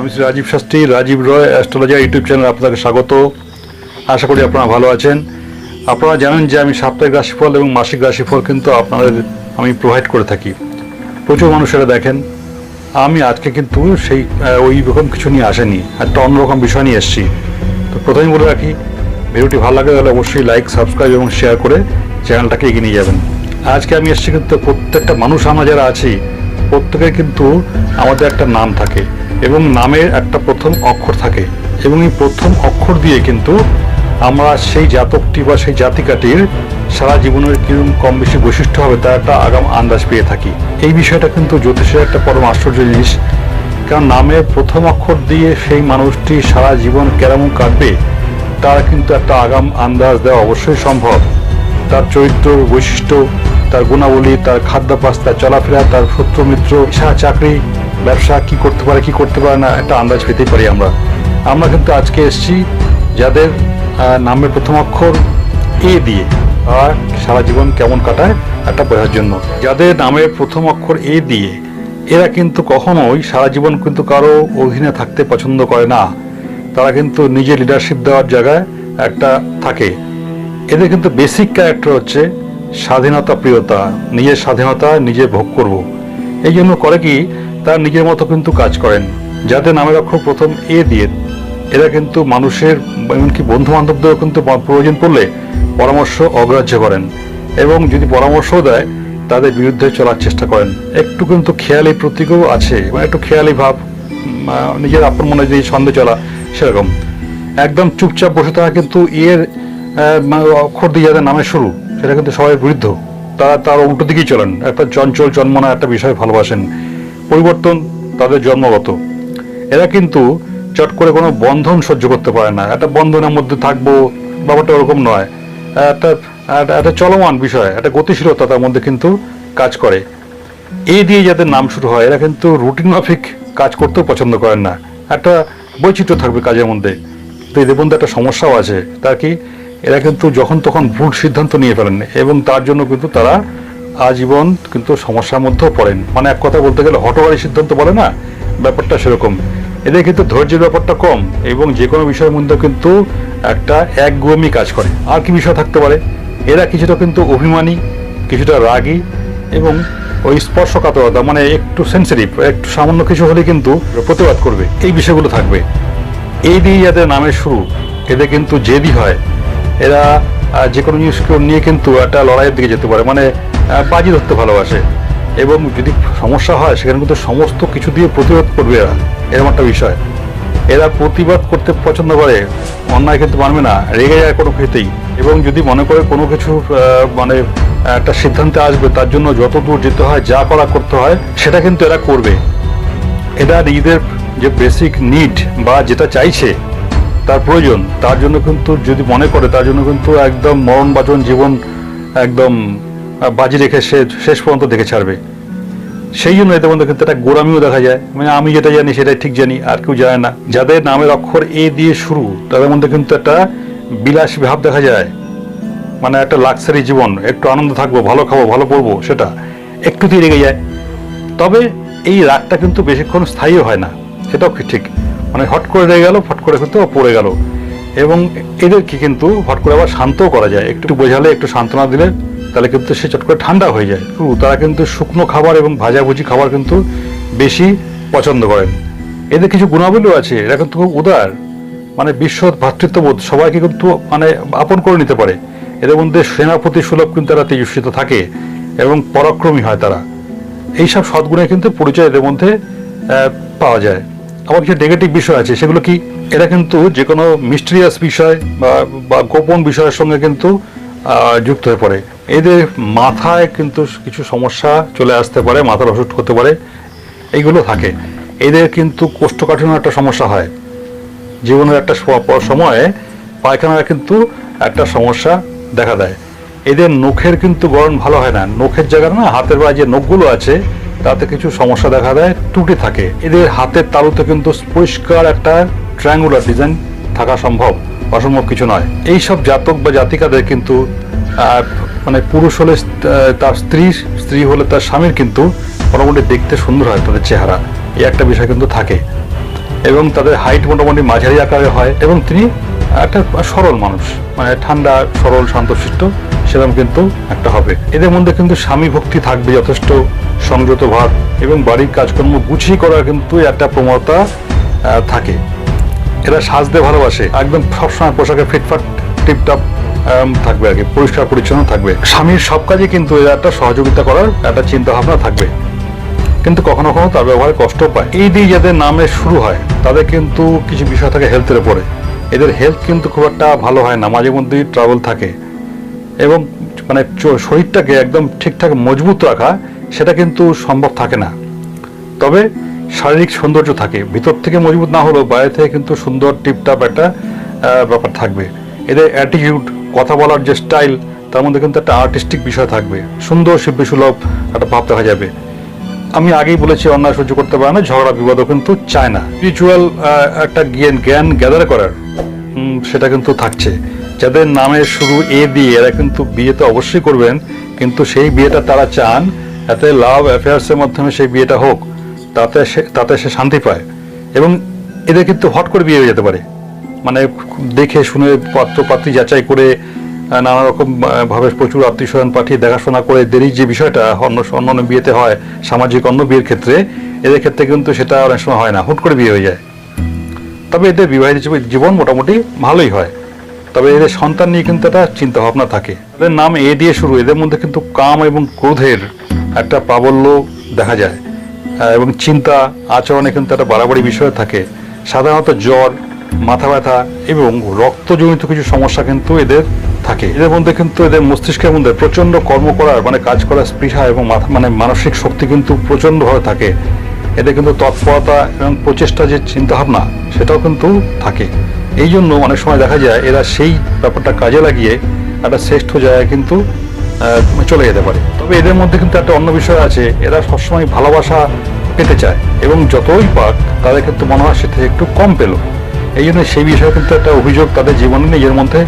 আমি শ্রী রাজীব শাস্ত্রী, রাজীব রয় astrologer YouTube চ্যানেলে আপনাকে স্বাগত। আশা করি আপনারা ভালো আছেন। আপনারা জানেন যে আমি সাপ্তাহিক রাশিফল এবং মাসিক রাশিফল কিন্তু আপনাদের আমি প্রোভাইড করে থাকি। প্রচুর মানুষেরা দেখেন। আমি আজকে কিন্তু সেই ওই রকম কিছু নিয়ে আসেনি, একটা অন্যরকম বিষয় নিয়ে এসেছি। তো প্রথমেই বলে রাখি, ভিডিওটি ভালো লাগে তাহলে অবশ্যই লাইক, সাবস্ক্রাইব এবং শেয়ার করে চ্যানেলটাকে এগিয়ে নিয়ে যাবেন। আজকে আমি এসেছি কিন্তু প্রত্যেকটা মানুষ, আমরা যারা আছি প্রত্যেকের কিন্তু আমাদের একটা নাম থাকে এবং নামের একটা প্রথম অক্ষর থাকে, এবং এই প্রথম অক্ষর দিয়ে কিন্তু আমরা সেই জাতকটি বা সেই জাতিকাটির সারা জীবনের কিরকম কম বেশি বৈশিষ্ট্য হবে তার একটা আগাম আন্দাজ পেয়ে থাকি। এই বিষয়টা কিন্তু জ্যোতিষের একটা পরম আশ্চর্য জিনিস, কারণ নামের প্রথম অক্ষর দিয়ে সেই মানুষটি সারা জীবন কেমন কাটবে তার কিন্তু একটা আগাম আন্দাজ দেওয়া অবশ্যই সম্ভব। তার চরিত্র, বৈশিষ্ট্য, তার গুণাবলী, তার খাদ্যাভ্যাস, তার চলাফেরা, তার শত্রু মিত্র, পেশা, চাকরি, ব্যবসা কি করতে পারে কি করতে পারে না একটা আন্দাজ পেতেই পারি আমরা কিন্তু আজকে এসেছি যাদের নামের প্রথম অক্ষর এ দিয়ে আর সারা জীবন কেমন কাটায় একটা বোঝার জন্য। যাদের নামের প্রথম অক্ষর এ দিয়ে এরা কিন্তু কখনোই সারা জীবন কিন্তু কারো অধীনে থাকতে পছন্দ করে না। তারা কিন্তু নিজে লিডারশিপ দেওয়ার জায়গায় একটা থাকে। এদের কিন্তু বেসিক ক্যারেক্টার হচ্ছে স্বাধীনতা প্রিয়তা, নিজের স্বাধীনতা নিজে ভোগ করব। এই জন্য করে কি তার নিজের মতো কিন্তু কাজ করেন। যাদের নামের অক্ষর প্রথম এ দিয়ে এরা কিন্তু মানুষের এমনকি বন্ধু বান্ধবদেরও কিন্তু প্রয়োজন পড়লে পরামর্শ অগ্রাহ্য করেন, এবং যদি পরামর্শও দেয় তাদের বিরুদ্ধে চলার চেষ্টা করেন। একটু কিন্তু খেয়ালি প্রতীকও আছে, মানে একটু খেয়ালি ভাব, নিজের আপন মনে যে ছন্দে চলা সেরকম। একদম চুপচাপ বসে থাকা কিন্তু এর অক্ষর দিয়ে যাদের নামের শুরু সেটা কিন্তু সবাই বিরুদ্ধ। তারা তার উল্টো দিকেই চলেন, একটা চঞ্চল জন্মনা একটা বিষয় ভালোবাসেন। পরিবর্তন তাদের জন্মগত। এরা কিন্তু চট করে কোনো বন্ধন সহ্য করতে পারে না। একটা বন্ধনের মধ্যে থাকবো ব্যাপারটা ওরকম নয়, একটা চলমান বিষয়, একটা গতিশীলতা তার মধ্যে কিন্তু কাজ করে। এই দিয়ে যাদের নাম শুরু হয় এরা কিন্তু রুটিন মাফিক কাজ করতেও পছন্দ করেন না। একটা বৈচিত্র্য থাকবে কাজের মধ্যে। তো এদের মধ্যে একটা সমস্যাও আছে, তার কি এরা কিন্তু যখন তখন ভুল সিদ্ধান্ত নিয়ে ফেলেন, এবং তার জন্য কিন্তু তারা আজীবন কিন্তু সমস্যার মধ্যেও পড়েন। মানে এক কথা বলতে গেলে হঠকারী সিদ্ধান্ত বলে না, ব্যাপারটা সেরকম। এদের কিন্তু ধৈর্যের ব্যাপারটা কম, এবং যে কোনো বিষয়ের মধ্যে কিন্তু একটা একগুয়েমি কাজ করে। আর কি বিষয় থাকতে পারে, এরা কিছুটা কিন্তু অভিমানী, কিছুটা রাগী, এবং ওই স্পর্শকাতরতা, মানে একটু সেন্সিটিভ, একটু সামান্য কিছু হলে কিন্তু প্রতিবাদ করবে, এই বিষয়গুলো থাকবে। এই দিয়ে যাদের নামের শুরু এদের কিন্তু জেদি হয়। এরা যে কোনো জিনিসকে নিয়ে কিন্তু একটা লড়াইয়ের দিকে যেতে পারে, মানে বাজি ধরতে ভালোবাসে, এবং যদি সমস্যা হয় সেখানে কিন্তু সমস্ত কিছু দিয়ে প্রতিবাদ করবে এরা, এরকম একটা বিষয়। এরা প্রতিবাদ করতে পছন্দ করে, অন্যায় কিন্তু মানবে না, রেগে যায় কোনো কিছুতেই, এবং যদি মনে করে কোনো কিছু মানে একটা সিদ্ধান্তে আসবে তার জন্য যত দূর যেতে হয়, যা করা করতে হয় সেটা কিন্তু এরা করবে। এরা নিজেদের যে বেসিক নিড বা যেটা চাইছে তার প্রয়োজন, তার জন্য কিন্তু যদি মনে করে তার জন্য কিন্তু একদম মরণ বাঁচন জীবন একদম বাজি রেখে সে শেষ পর্যন্ত দেখে ছাড়বে। সেই জন্য এদের মধ্যে কিন্তু একটা গোড়ামিও দেখা যায়, মানে আমি যেটা জানি সেটাই ঠিক জানি, আর কেউ জানে না। যাদের নামের অক্ষর এ দিয়ে শুরু তাদের মধ্যে কিন্তু একটা বিলাসী ভাব দেখা যায়, মানে একটা লাক্সারি জীবন, একটু আনন্দ থাকবো, ভালো খাবো, ভালো পড়বো, সেটা একটুতেই রেগে যায়। তবে এই রাগটা কিন্তু বেশিক্ষণ স্থায়ীও হয় না, সেটাও ঠিক। মানে হট করে রেগে গেল, ফট করে কিন্তু পড়ে গেল। এবং এদেরকে কিন্তু হট করে আবার শান্তও করা যায়, একটু বোঝালে, একটু সান্ত্বনা দিলে তাহলে কিন্তু সে চট করে ঠান্ডা হয়ে যায়। তারা কিন্তু শুকনো খাবার এবং ভাজাভুজি খাবার কিন্তু বেশি পছন্দ করেন। এদের কিছু গুণাবলীও আছে, এরা কিন্তু খুব উদার, মানে বিশ্ব ভ্রাতৃত্ববোধ, সবাইকে কিন্তু মানে আপন করে নিতে পারে। এদের মধ্যে সেনাপতি সুলভ কিন্তু তারা তেজস্বিত থাকে, এবং পরাক্রমী হয় তারা। এইসব সদ্গুণে কিন্তু পরিচয় এদের মধ্যে পাওয়া যায়। আবার কিছু নেগেটিভ বিষয় আছে, সেগুলো কি, এরা কিন্তু যে কোনো মিস্টেরিয়াস বিষয় বা গোপন বিষয়ের সঙ্গে কিন্তু যুক্ত হয়ে পড়ে। এদের মাথায় কিন্তু কিছু সমস্যা চলে আসতে পারে, মাথার অসুখ হতে পারে, এইগুলো থাকে। এদের কিন্তু কোষ্ঠকাঠিন্য একটা সমস্যা হয়, জীবনের একটা সময়ে পায়খানার কিন্তু একটা সমস্যা দেখা দেয়। এদের নখের কিন্তু গড়ন ভালো হয় না, নখের জায়গায় না, হাতের বা যে নখগুলো আছে তাতে কিছু সমস্যা দেখা দেয়, ত্রুটি থাকে। এদের হাতের তালুতে কিন্তু পরিষ্কার একটা ট্রায়াঙ্গুলার ডিজাইন থাকা সম্ভব, অসম্ভব কিছু নয়। এইসব জাতক বা জাতিকাদের কিন্তু মানে পুরুষ হলে তার স্ত্রী, স্ত্রী হলে তার স্বামীর কিন্তু মোটামুটি দেখতে সুন্দর হয় তাদের চেহারা, এই একটা বিষয় কিন্তু থাকে। এবং তাদের হাইট মোটামুটি মাঝারি আকারের হয় এবং তিনি একটা সরল মানুষ, মানে ঠান্ডা সরল শান্তশিষ্ট সেরকম কিন্তু একটা হবে। এদের মধ্যে কিন্তু স্বামী ভক্তি থাকবে যথেষ্ট, সংযত ভাব এবং বাড়ির কাজকর্ম গুছিয়ে করার কিন্তু একটা প্রবণতা থাকে। এরা সাজতে ভালোবাসে, একদম সবসময় পোশাকে ফিটফাট টিপটপ থাকবে আর কি, পরিষ্কার পরিচ্ছন্ন থাকবে। স্বামীর সব কাজে কিন্তু এরা একটা সহযোগিতা করার একটা চিন্তা ভাবনা থাকবে, কিন্তু কখনো কখনো তার ব্যবহারে কষ্ট পায়। এই দিয়ে যাদের নামে শুরু হয় তাদের কিন্তু কিছু বিষয় থাকে হেলথের উপরে। এদের হেলথ কিন্তু খুব একটা ভালো হয় না, মাঝে মধ্যেই ট্রাবল থাকে এবং মানে শরীরটাকে একদম ঠিকঠাক মজবুত রাখা সেটা কিন্তু সম্ভব থাকে না। তবে শারীরিক সৌন্দর্য থাকে, ভিতর থেকে মজবুত না হলেও বাইরে থেকে কিন্তু সুন্দর টিপটাপ একটা ব্যাপার থাকবে। এদের অ্যাটিটিউড, কথা বলার যে স্টাইল, তার মধ্যে কিন্তু একটা আর্টিস্টিক বিষয় থাকবে, সুন্দর শিল্পীসুলভ একটা ভাব দেখা যাবে। আমি আগেই বলেছি অন্যায় সহ্য করতে পারে না, ঝগড়া বিবাদও কিন্তু চায় না। স্পিরিচুয়াল একটা জ্ঞান গ্যাদার করার সেটা কিন্তু থাকছে। যাদের নামের শুরু এ দিয়ে এরা কিন্তু বিয়ে তো অবশ্যই করবেন, কিন্তু সেই বিয়েটা তারা চান এতে লাভ অ্যাফেয়ার্সের মাধ্যমে সেই বিয়েটা হোক, তাতে সে শান্তি পায়। এবং এদের কিন্তু হট করে বিয়ে হয়ে যেতে পারে, মানে দেখে শুনে পাত্রপাত্রী যাচাই করে নানা রকম ভাবে প্রচুর আত্মীয় স্বজন পাঠিয়ে দেখাশোনা করে দেরি যে বিষয়টা অন্য বিয়েতে হয়, সামাজিক অন্য বিয়ের ক্ষেত্রে, এদের ক্ষেত্রে কিন্তু সেটা অনেক সময় হয় না, হুট করে বিয়ে হয়ে যায়। তবে এদের বিবাহিত জীবন মোটামুটি ভালোই হয়, তবে এদের সন্তান নিয়ে কিন্তু একটা চিন্তা ভাবনা থাকে। এদের নাম এ দিয়ে শুরু, এদের মধ্যে কিন্তু কাম এবং ক্রোধের একটা প্রাবল্য দেখা যায় এবং চিন্তা আচরণে কিন্তু একটা বাড়াবাড়ি বিষয় থাকে। সাধারণত জ্বর, মাথা ব্যথা এবং রক্তজনিত কিছু সমস্যা কিন্তু এদের থাকে। এদের মধ্যে কিন্তু এদের মস্তিষ্কের মধ্যে প্রচন্ড কর্ম করার মানে কাজ করার স্পৃহা এবং মানে মানসিক শক্তি কিন্তু প্রচন্ডভাবে থাকে। এদের কিন্তু তৎপরতা এবং প্রচেষ্টা যে চিন্তাভাবনা সেটাও কিন্তু থাকে। এই জন্য অনেক সময় দেখা যায় এরা সেই ব্যাপারটা কাজে লাগিয়ে একটা শ্রেষ্ঠ জায়গায় কিন্তু চলে যেতে পারে। তবে এদের মধ্যে কিন্তু একটা অন্য বিষয় আছে, এরা সবসময় ভালোবাসা পেতে চায় এবং যতই পাক তাদের কিন্তু মনে হয় সেটা একটু কম পেল। এই জন্য সেই বিষয়ে কিন্তু একটা অভিযোগ তাদের জীবনে নিজের মধ্যে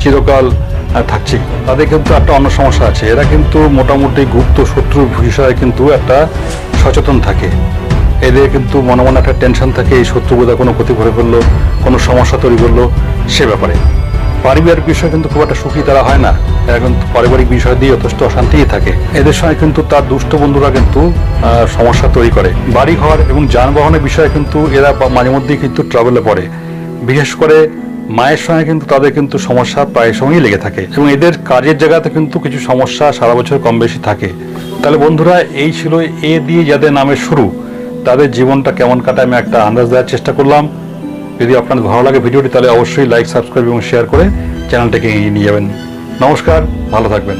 চিরকাল থাকছে। তাদের কিন্তু একটা অন্য সমস্যা আছে, এরা কিন্তু মোটামুটি গুপ্ত শত্রুর বিষয়ে কিন্তু একটা সচেতন থাকে। এদের কিন্তু মনে মনে একটা টেনশন থাকে, এই শত্রু বোধহয় কোনো ক্ষতি করে ফেললো, কোনো সমস্যা তৈরি করলো সে ব্যাপারে। পারিবারিক বিষয় কিন্তু খুব একটা সুখী তারা হয় না, এরা কিন্তু পারিবারিক বিষয় দিয়ে যথেষ্ট অশান্তিই থাকে। এদের সঙ্গে কিন্তু তার দুষ্ট বন্ধুরা কিন্তু সমস্যা তৈরি করে। বাড়িঘর এবং যানবাহনের বিষয়ে কিন্তু এরা মাঝে মধ্যেই কিন্তু ট্রাভেলে পড়ে। বিশেষ করে মায়ের সঙ্গে কিন্তু তাদের কিন্তু সমস্যা প্রায় সময়ই লেগে থাকে এবং এদের কাজের জায়গাতে কিন্তু কিছু সমস্যা সারা বছর কম বেশি থাকে। তাহলে বন্ধুরা, এই ছিল এ দিয়ে যাদের নামের শুরু, তাদের জীবনটা কেমন কাটায় আমি একটা আন্দাজ দেওয়ার চেষ্টা করলাম। যদি আপনাদের ভালো লাগে ভিডিওটি তাহলে অবশ্যই লাইক, সাবস্ক্রাইব এবং শেয়ার করে চ্যানেলটাকে এগিয়ে নিয়ে যাবেন। নমস্কার, ভালো থাকবেন।